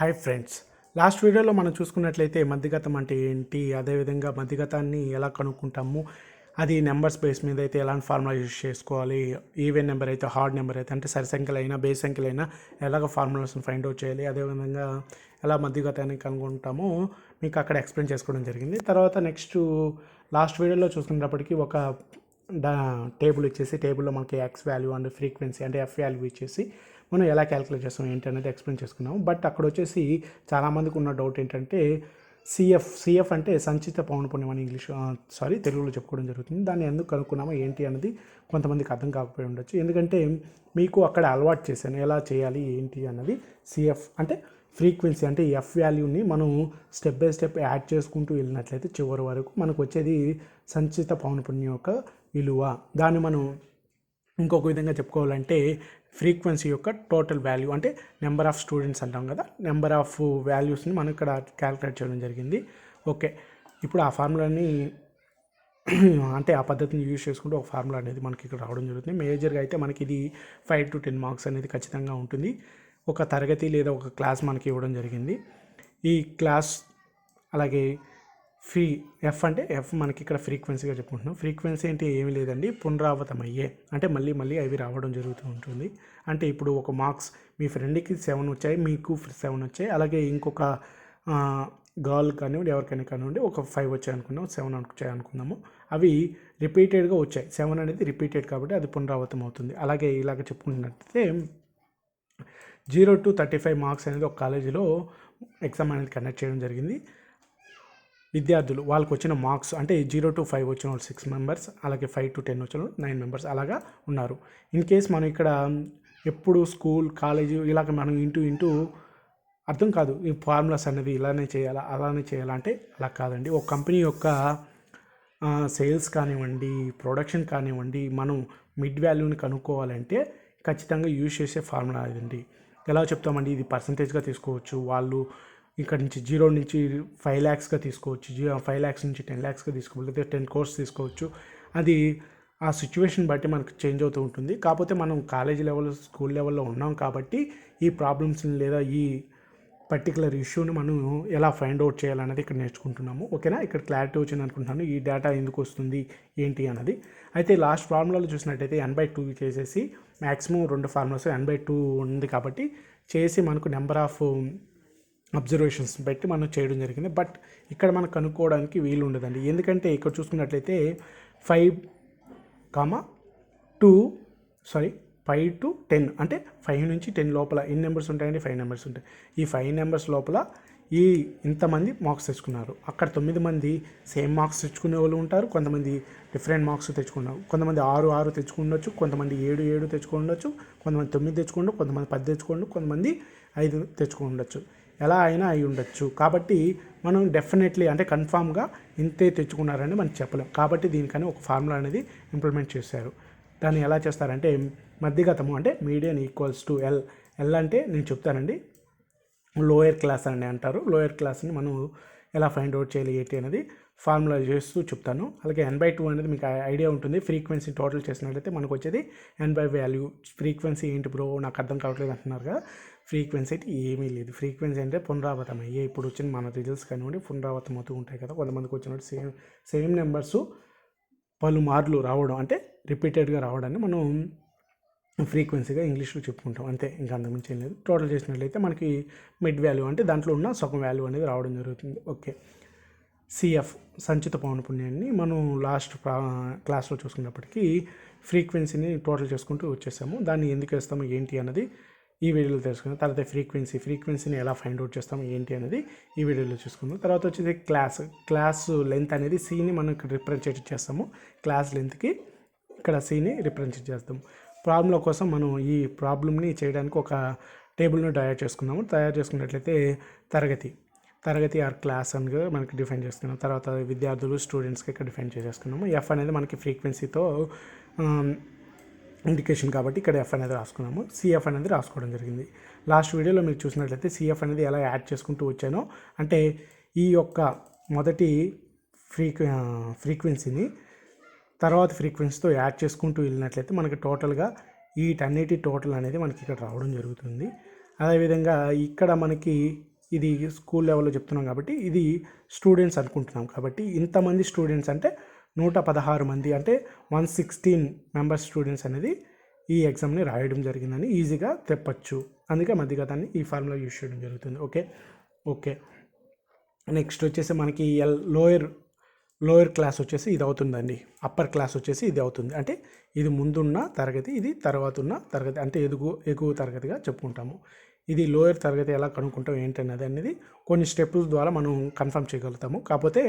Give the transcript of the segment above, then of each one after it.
Hi friends, last వీడియోలో మనం చూసుకున్నట్లయితే మధ్యగతం అంటే ఏంటి, అదేవిధంగా మధ్యగతాన్ని ఎలా కనుక్కుంటాము, అది నెంబర్స్ బేస్ మీద అయితే ఎలాంటి ఫార్ములా యూజ్ చేసుకోవాలి, ఈవెన్ నెంబర్ అయితే హార్డ్ నెంబర్ అయితే అంటే సరి సంఖ్యలైనా బేస్ సంఖ్యలైనా ఎలాగ ఫార్ములాస్ని ఫైండ్ అవుట్ చేయాలి, అదేవిధంగా ఎలా మధ్యగతాన్ని కనుక్కుంటామో మీకు అక్కడ ఎక్స్ప్లెయిన్ చేసుకోవడం జరిగింది. తర్వాత నెక్స్ట్ లాస్ట్ వీడియోలో చూసుకునేటప్పటికి ఒక టేబుల్ ఇచ్చేసి టేబుల్లో మనకి ఎక్స్ వాల్యూ అండ్ ఫ్రీక్వెన్సీ అంటే ఎఫ్ వాల్యూ ఇచ్చేసి మనం ఎలా క్యాలిక్యులేట్ చేస్తాం ఏంటి అనేది ఎక్స్ప్లెయిన్ చేసుకున్నాము. బట్ అక్కడ వచ్చేసి చాలామందికి ఉన్న డౌట్ ఏంటంటే సిఎఫ్ అంటే సంచిత పౌనఃపున్యం అని తెలుగులో చెప్పుకోవడం జరుగుతుంది. దాన్ని ఎందుకు కనుక్కున్నామో ఏంటి అనేది కొంతమందికి అర్థం కాకపోయి ఉండొచ్చు. ఎందుకంటే మీకు అక్కడ అలవాటు చేశాను ఎలా చేయాలి ఏంటి అన్నది. సిఎఫ్ అంటే ఫ్రీక్వెన్సీ అంటే ఎఫ్ వాల్యూని మనం స్టెప్ బై స్టెప్ యాడ్ చేసుకుంటూ వెళ్ళినట్లయితే చివరి వరకు మనకు వచ్చేది సంచిత పౌనఃపున్యం యొక్క విలువ. దాన్ని మనం ఇంకొక విధంగా చెప్పుకోవాలంటే ఫ్రీక్వెన్సీ యొక్క టోటల్ వాల్యూ అంటే నెంబర్ ఆఫ్ స్టూడెంట్స్ అంటాం కదా, నెంబర్ ఆఫ్ వాల్యూస్ని మనం ఇక్కడ క్యాలిక్యులేట్ చేయడం జరిగింది. ఓకే, ఇప్పుడు ఆ ఫార్ములాని అంటే ఆ పద్ధతిని యూజ్ చేసుకుంటూ ఒక ఫార్ములా అనేది మనకి ఇక్కడ రావడం జరుగుతుంది. మేజర్గా అయితే మనకి ఇది 5 to 10 మార్క్స్ అనేది ఖచ్చితంగా ఉంటుంది. ఒక తరగతి లేదా ఒక క్లాస్ మనకి ఇవ్వడం జరిగింది. ఈ క్లాస్ అలాగే ఎఫ్ అంటే ఎఫ్ మనకి ఇక్కడ ఫ్రీక్వెన్సీగా చెప్పుకుంటున్నాం. ఫ్రీక్వెన్సీ అంటే ఏమీ లేదండి, పునరావృతమయ్యే అంటే మళ్ళీ అవి రావడం జరుగుతూ ఉంటుంది. అంటే ఇప్పుడు ఒక మార్క్స్ మీ ఫ్రెండ్కి 7 వచ్చాయి, మీకు 7 వచ్చాయి, అలాగే ఇంకొక గర్ల్ కానివ్వండి ఎవరికైనా కానివ్వండి ఒక 5 వచ్చాయి అనుకుందాం, 7 వచ్చాయి అనుకుందాము. అవి రిపీటెడ్గా వచ్చాయి. 7 అనేది రిపీటెడ్ కాబట్టి అది పునరావృతం అవుతుంది. అలాగే ఇలాగ చెప్పుకుంటున్నట్లయితే 0 to 35 మార్క్స్ అనేది ఒక కాలేజీలో ఎగ్జామ్ అనేది కండక్ట్ చేయడం జరిగింది. విద్యార్థులు వాళ్ళకి వచ్చిన మార్క్స్ అంటే 0 to 5 వచ్చిన వాళ్ళు 6 మెంబర్స్, అలాగే 5 to 10 వచ్చిన 9 మెంబర్స్ అలాగా ఉన్నారు. ఇన్ కేస్ మనం ఇక్కడ ఎప్పుడు స్కూల్ కాలేజీ ఇలాగ మనం ఇంటూ అర్థం కాదు, ఈ ఫార్ములాస్ అనేది ఇలానే చేయాలా అలానే చేయాలా అంటే అలా కాదండి. ఒక కంపెనీ యొక్క సేల్స్ కానివ్వండి, ప్రొడక్షన్ కానివ్వండి, మనం మిడ్ వాల్యూని కనుక్కోవాలంటే ఖచ్చితంగా యూజ్ చేసే ఫార్ములా అదండి. ఎలా చెప్తామండి, ఇది పర్సంటేజ్గా తీసుకోవచ్చు, వాళ్ళు ఇక్కడ నుంచి 0 నుంచి 5 lakhsగా తీసుకోవచ్చు, 5 lakhs నుంచి 10 lakhsగా తీసుకోవచ్చు, లేదా 10 crores తీసుకోవచ్చు. అది ఆ సిచ్యువేషన్ బట్టి మనకు చేంజ్ అవుతూ ఉంటుంది. కాకపోతే మనం కాలేజీ లెవెల్ స్కూల్ లెవెల్లో ఉన్నాం కాబట్టి ఈ ప్రాబ్లమ్స్ని లేదా ఈ పర్టికులర్ ఇష్యూని మనం ఎలా ఫైండ్ అవుట్ చేయాలనేది ఇక్కడ నేర్చుకుంటున్నాము. ఓకేనా, ఇక్కడ క్లారిటీ వచ్చింది అనుకుంటున్నాను ఈ డేటా ఎందుకు వస్తుంది ఏంటి అన్నది. అయితే లాస్ట్ ఫార్ములాలో చూసినట్టయితే n/2 చేసేసి మ్యాక్సిమం 2 ఫార్ములాస్ n/2 ఉంది కాబట్టి చేసి మనకు నెంబర్ ఆఫ్ అబ్జర్వేషన్స్ బట్టి మనం చేయడం జరిగింది. బట్ ఇక్కడ మనం కనుక్కోవడానికి వీలు ఉండదండి. ఎందుకంటే ఇక్కడ చూసుకున్నట్లయితే 5 to 10 అంటే 5 నుంచి 10 లోపల ఎన్ని నెంబర్స్ ఉంటాయండి, 5 నెంబర్స్ ఉంటాయి. ఈ 5 నెంబర్స్ లోపల ఇంతమంది మార్క్స్ తెచ్చుకున్నారు. అక్కడ 9 మంది సేమ్ మార్క్స్ తెచ్చుకునే వాళ్ళు ఉంటారు, కొంతమంది డిఫరెంట్ మార్క్స్ తెచ్చుకున్నారు. కొంతమంది 6 తెచ్చుకుండొచ్చు, కొంతమంది 7 తెచ్చుకుండొచ్చు, కొంతమంది 9 తెచ్చుకోండు, కొంతమంది 10 తెచ్చుకోండు, కొంతమంది 5 తెచ్చుకుండొచ్చు, ఎలా అయినా అయి ఉండొచ్చు. కాబట్టి మనం డెఫినెట్లీ అంటే కన్ఫామ్గా ఇంతే తెచ్చుకున్నారని మనం చెప్పలేం. కాబట్టి దీనికని ఒక ఫార్ములా అనేది ఇంప్లిమెంట్ చేశారు. దాన్ని ఎలా చేస్తారంటే మధ్యగతము అంటే మీడియన్ ఈక్వల్స్ టు ఎల్ అంటే నేను చెప్తానండి, లోయర్ క్లాస్ అని అంటారు. లోయర్ క్లాస్ని మనం ఎలా ఫైండ్ అవుట్ చేయాలి ఏంటి అనేది ఫార్ములా చేస్తూ చెప్తాను. అలాగే n/2 అనేది మీకు ఐడియా ఉంటుంది. ఫ్రీక్వెన్సీ టోటల్ చేసినట్లయితే మనకు వచ్చేది n/వాల్యూ. ఫ్రీక్వెన్సీ ఏంటి బ్రో నాకు అర్థం కావట్లేదు అంటున్నారు కదా, ఫ్రీక్వెన్సీ అయితే ఏమీ లేదు. ఫ్రీక్వెన్సీ అంటే పునరావృతం అయ్యే ఇప్పుడు వచ్చిన మన రిజల్ట్స్ కానివ్వండి పునరావృతం అవుతూ ఉంటాయి కదా. కొంతమందికి వచ్చినట్టు సేమ్ నెంబర్స్ పలుమార్లు రావడం అంటే రిపీటెడ్గా రావడాన్ని మనం ఫ్రీక్వెన్సీగా ఇంగ్లీష్లో చెప్పుకుంటాం, అంతే, ఇంకా అంతకుమించి ఏం లేదు. టోటల్ చేసినట్లయితే మనకి మిడ్ వాల్యూ అంటే దాంట్లో ఉన్న సగం వాల్యూ అనేది రావడం జరుగుతుంది. ఓకే, సిఎఫ్ సంచిత పౌనఃపున్యాన్ని మనం లాస్ట్ క్లాస్లో చూసుకున్నప్పటికీ ఫ్రీక్వెన్సీని టోటల్ చేసుకుంటూ వచ్చేసాము. దాన్ని ఎందుకు వేస్తాము ఏంటి అన్నది ఈ వీడియోలో తెలుసుకుందాం. తర్వాత ఫ్రీక్వెన్సీని ఎలా ఫైండ్ అవుట్ చేస్తాము ఏంటి అనేది ఈ వీడియోలో చూసుకుందాం. తర్వాత వచ్చేసి క్లాస్ లెంత్ అనేది సిని మనం ఇక్కడ రిప్రజెంట్ చేస్తాము. క్లాస్ లెంత్కి ఇక్కడ సిని రిప్రజెంట్ చేస్తాము. ప్రాబ్లం కోసం మనం ఈ ప్రాబ్లమ్ని చేయడానికి ఒక టేబుల్ని తయారు చేసుకున్నట్లయితే తరగతి ఆర్ క్లాస్ అని మనకి డిఫైన్ చేసుకున్నాం. తర్వాత విద్యార్థులు స్టూడెంట్స్కి ఇక్కడ డిఫైన్ చేసేసుకున్నాము. ఎఫ్ అనేది మనకి ఫ్రీక్వెన్సీతో ఇండికేషన్ కాబట్టి ఇక్కడ ఎఫ్ అనేది రాసుకున్నాము. సిఎఫ్ అనేది రాసుకోవడం జరిగింది. లాస్ట్ వీడియోలో మీరు చూసినట్లయితే సిఎఫ్ అనేది ఎలా యాడ్ చేసుకుంటూ వచ్చానో అంటే ఈ యొక్క మొదటి ఫ్రీక్వెన్సీని తర్వాత ఫ్రీక్వెన్సీతో యాడ్ చేసుకుంటూ వెళ్ళినట్లయితే మనకి టోటల్గా వీటన్నిటి టోటల్ అనేది మనకి ఇక్కడ రావడం జరుగుతుంది. అదేవిధంగా ఇక్కడ మనకి ఇది స్కూల్ లెవెల్లో చెప్తున్నాం కాబట్టి ఇది స్టూడెంట్స్ అనుకుంటున్నాం కాబట్టి ఇంతమంది స్టూడెంట్స్ అంటే 116 మంది అంటే 116 మెంబర్స్ స్టూడెంట్స్ అనేది ఈ ఎగ్జామ్ని రాయడం జరిగిందని ఈజీగా తెప్పచ్చు. అందుకే మధ్యగతాన్ని ఈ ఫార్ములా యూజ్ చేయడం జరుగుతుంది. ఓకే నెక్స్ట్ వచ్చేసి మనకి లోయర్ క్లాస్ వచ్చేసి ఇది అవుతుందండి. అప్పర్ క్లాస్ వచ్చేసి ఇది అవుతుంది. అంటే ఇది ముందున్న తరగతి, ఇది తర్వాత ఉన్న తరగతి, అంటే ఎగువ తరగతిగా చెప్పుకుంటాము. ఇది లోయర్ తరగతి ఎలా కనుక్కుంటాం ఏంటన్నది అనేది కొన్ని స్టెప్పుల ద్వారా మనం కన్ఫర్మ్ చేయగలుగుతాము. కాకపోతే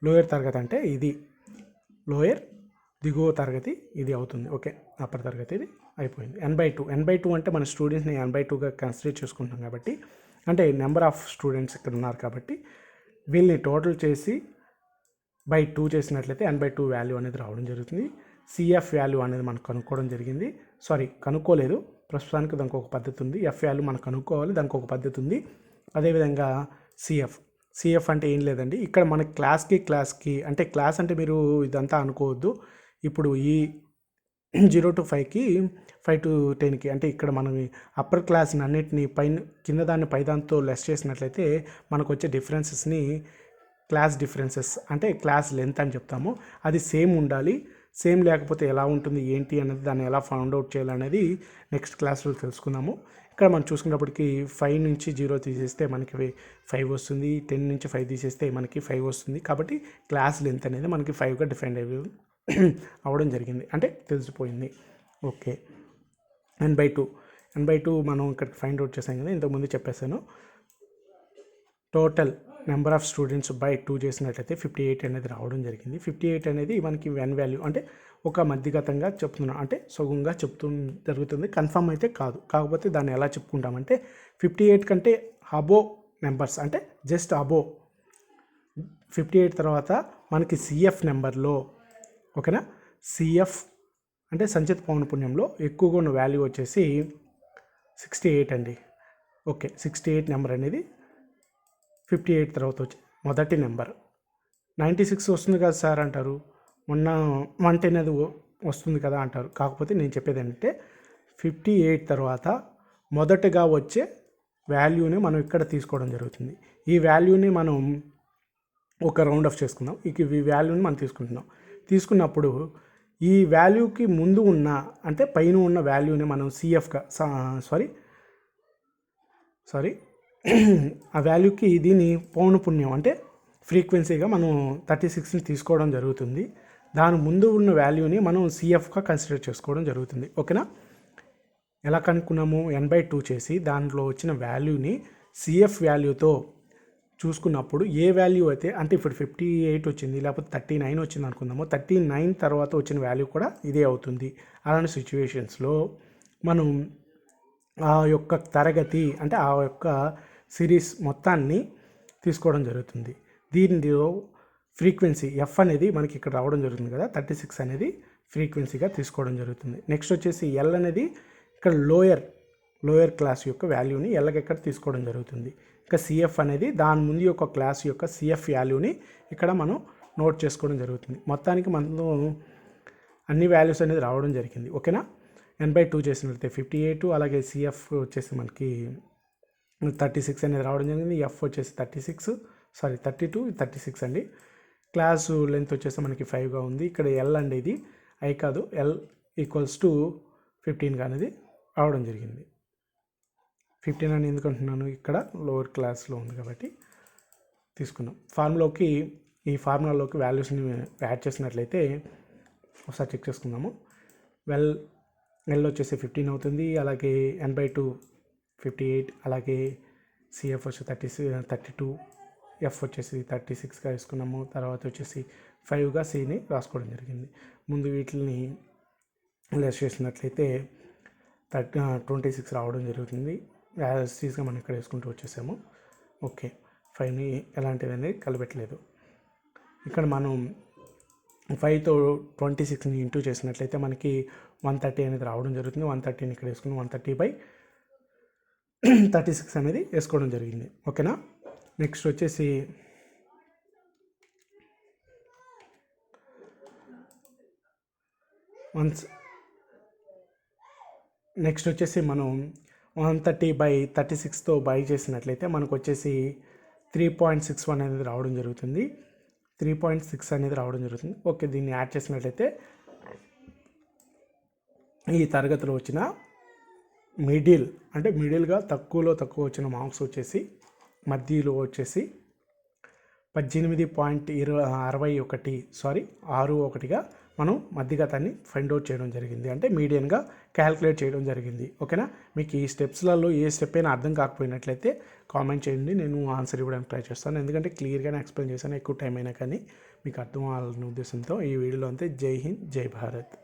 లోయర్ తరగతి అంటే ఇది లోయర్, దిగువ తరగతి ఇది అవుతుంది. ఓకే, అప్పర్ తరగతి ఇది అయిపోయింది. n/2 అంటే మన స్టూడెంట్స్ని n/2గా కన్సిడర్ చేసుకుంటాం కాబట్టి, అంటే నెంబర్ ఆఫ్ స్టూడెంట్స్ ఇక్కడ ఉన్నారు కాబట్టి వీళ్ళని టోటల్ చేసి బై 2 చేసినట్లయితే n/2 వాల్యూ అనేది రావడం జరుగుతుంది. సిఎఫ్ వాల్యూ అనేది మనం కనుక్కోవడం జరిగింది. కనుక్కోలేదు, ప్రస్తుతానికి దానికి ఒక పద్ధతి ఉంది. ఎఫ్ వాల్యూ మనం కనుక్కోవాలి, దానికి ఒక పద్ధతి ఉంది. అదేవిధంగా సిఎఫ్ అంటే ఏం లేదండి, ఇక్కడ మన క్లాస్కి అంటే క్లాస్ అంటే మీరు ఇదంతా అనుకోవద్దు. ఇప్పుడు ఈ 0 to 5కి 5 to 10కి అంటే ఇక్కడ మనం అప్పర్ క్లాస్ని అన్నిటిని కింద దాన్ని పై దాంతో లెస్ చేసినట్లయితే మనకు వచ్చే డిఫరెన్సెస్ని క్లాస్ డిఫరెన్సెస్ అంటే క్లాస్ లెంత్ అని చెప్తాము. అది సేమ్ ఉండాలి. సేమ్ లేకపోతే ఎలా ఉంటుంది ఏంటి అనేది, దాన్ని ఎలా ఫౌండ్ అవుట్ చేయాలనేది నెక్స్ట్ క్లాస్లో తెలుసుకుందాము. ఇక్కడ మనం చూసుకున్నప్పటికీ 5 నుంచి 0 తీసేస్తే మనకి 5 వస్తుంది, 10 నుంచి 5 తీసేస్తే మనకి 5 వస్తుంది. కాబట్టి క్లాస్ లెంత్ అనేది మనకి 5గా డిఫైన్ అవ్వడం జరిగింది, అంటే తెలిసిపోయింది. ఓకే, n/2 మనం ఇక్కడ ఫైండ్ అవుట్ చేసాం కదా, ఇంతకుముందు చెప్పేసాను. Total number of students by 2 చేసినట్లయితే 58 అనేది రావడం జరిగింది. 58 అనేది మనకి n వాల్యూ, అంటే ఒక మధ్యగతంగా చెప్తున్నాం, అంటే సగంగా జరుగుతుంది. కన్ఫర్మ్ అయితే కాదు. కాకపోతే దాన్ని ఎలా చెప్పుకుంటామంటే 58 కంటే అబో నెంబర్స్, అంటే జస్ట్ అబో 58 తర్వాత మనకి సిఎఫ్ నెంబర్లో, ఓకేనా, సిఎఫ్ అంటే సంచిత పౌనపున్యంలో ఎక్కువగా ఉన్న వాల్యూ వచ్చేసి 68 అండి. ఓకే, 68 నెంబర్ అనేది 58 తర్వాత వచ్చి మొదటి నెంబర్. 96 వస్తుంది కదా సార్ అంటారు, మొన్న 110 అది వస్తుంది కదా అంటారు. కాకపోతే నేను చెప్పేది ఏంటంటే 58 తర్వాత మొదటగా వచ్చే వాల్యూని మనం ఇక్కడ తీసుకోవడం జరుగుతుంది. ఈ వాల్యూని మనం ఒక రౌండ్ ఆఫ్ చేసుకుందాం. ఈ వాల్యూని మనం తీసుకున్నప్పుడు ఈ వాల్యూకి ముందు ఉన్న, అంటే పైన ఉన్న వాల్యూని మనం సిఎఫ్గా ఆ వాల్యూకి దీన్ని పౌనపున్యం అంటే ఫ్రీక్వెన్సీగా మనం 36ని తీసుకోవడం జరుగుతుంది. దాని ముందు ఉన్న వాల్యూని మనం సిఎఫ్గా కన్సిడర్ చేసుకోవడం జరుగుతుంది. ఓకేనా, ఎలా కనుక్కున్నాము, n/2 చేసి దాంట్లో వచ్చిన వాల్యూని సిఎఫ్ వాల్యూతో చూసుకున్నప్పుడు ఏ వాల్యూ అయితే, అంటే ఇప్పుడు 58 వచ్చింది లేకపోతే 39 వచ్చింది అనుకుందాము, 39 తర్వాత వచ్చిన వాల్యూ కూడా ఇదే అవుతుంది. అలాంటి సిచ్యువేషన్స్లో మనం ఆ యొక్క తరగతి, అంటే ఆ యొక్క సిరీస్ మొత్తాన్ని తీసుకోవడం జరుగుతుంది. దీనిలో ఫ్రీక్వెన్సీ ఎఫ్ అనేది మనకి ఇక్కడ రావడం జరుగుతుంది కదా, 36 అనేది ఫ్రీక్వెన్సీగా తీసుకోవడం జరుగుతుంది. నెక్స్ట్ వచ్చేసి ఎల్ అనేది ఇక్కడ లోయర్ క్లాస్ యొక్క వాల్యూని ఎల్కి ఎక్కడ తీసుకోవడం జరుగుతుంది. ఇంకా సిఎఫ్ అనేది దాని ముందు యొక్క క్లాస్ యొక్క సిఎఫ్ వాల్యూని ఇక్కడ మనం నోట్ చేసుకోవడం జరుగుతుంది. మొత్తానికి మనం అన్ని వాల్యూస్ అనేది రావడం జరిగింది. ఓకేనా, n/2 చేసినట్లయితే 58, అలాగే సిఎఫ్ వచ్చేసి మనకి 36 అనేది రావడం జరిగింది. ఎఫ్ వచ్చేసి 32, 36 అండి. క్లాసు లెంత్ వచ్చేసి మనకి 5గా ఉంది. ఇక్కడ ఎల్ అండి, ఇది ఐ కాదు, ఎల్ = 15 అనేది రావడం జరిగింది. 15 అని ఎందుకు అంటున్నాను, ఇక్కడ లోవర్ క్లాస్లో ఉంది కాబట్టి తీసుకున్నాం. ఈ ఫార్ములాలోకి వాల్యూస్ని యాడ్ చేసినట్లయితే ఒకసారి చెక్ చేసుకుందాము. ఎల్ వచ్చేసి 15 అవుతుంది, అలాగే n/2 58, అలాగే సిఎఫ్ వచ్చి 32, ఎఫ్ వచ్చేసి 36గా వేసుకున్నాము. తర్వాత వచ్చేసి 5గా సిని రాసుకోవడం జరిగింది. ముందు వీటిని లెస్ చేసినట్లయితే 26 రావడం జరుగుతుంది. యాజ్గా మనం ఇక్కడ వేసుకుంటూ వచ్చేసాము. ఓకే, 5ని ఎలాంటిది అనేది కలిపెట్టలేదు. ఇక్కడ మనం 5తో 26ని ఇంటూ చేసినట్లయితే మనకి 130 అనేది రావడం జరుగుతుంది. 130ని ఇక్కడ వేసుకుని 130/36 అనేది వేసుకోవడం జరిగింది. ఓకేనా, నెక్స్ట్ వచ్చేసి మనం 130/36తో బై చేసినట్లయితే మనకు వచ్చేసి 3.61 అనేది రావడం జరుగుతుంది. 3.6 అనేది రావడం జరుగుతుంది. ఓకే, దీన్ని యాడ్ చేసినట్లయితే ఈ తరగతిలో వచ్చిన మిడిల్గా తక్కువ వచ్చిన మార్క్స్ వచ్చేసి మధ్యలో వచ్చేసి 18.61గా మనం మధ్యగతాన్ని ఫైండ్ అవుట్ చేయడం జరిగింది. అంటే మీడియన్గా క్యాలిక్యులేట్ చేయడం జరిగింది. ఓకేనా? మీకు ఈ స్టెప్స్లలో ఏ స్టెప్ అయినా అర్థం కాకపోయినట్లయితే కామెంట్ చేయండి, నేను ఆన్సర్ ఇవ్వడానికి ట్రై చేస్తాను. ఎందుకంటే క్లియర్గానే ఎక్స్ప్లెయిన్ చేశాను, ఎక్కువ టైం అయినా కానీ మీకు అర్థం అవ్వాలనే ఉద్దేశంతో ఈ వీడియోలో అంతే. జై హింద్, జై భారత్.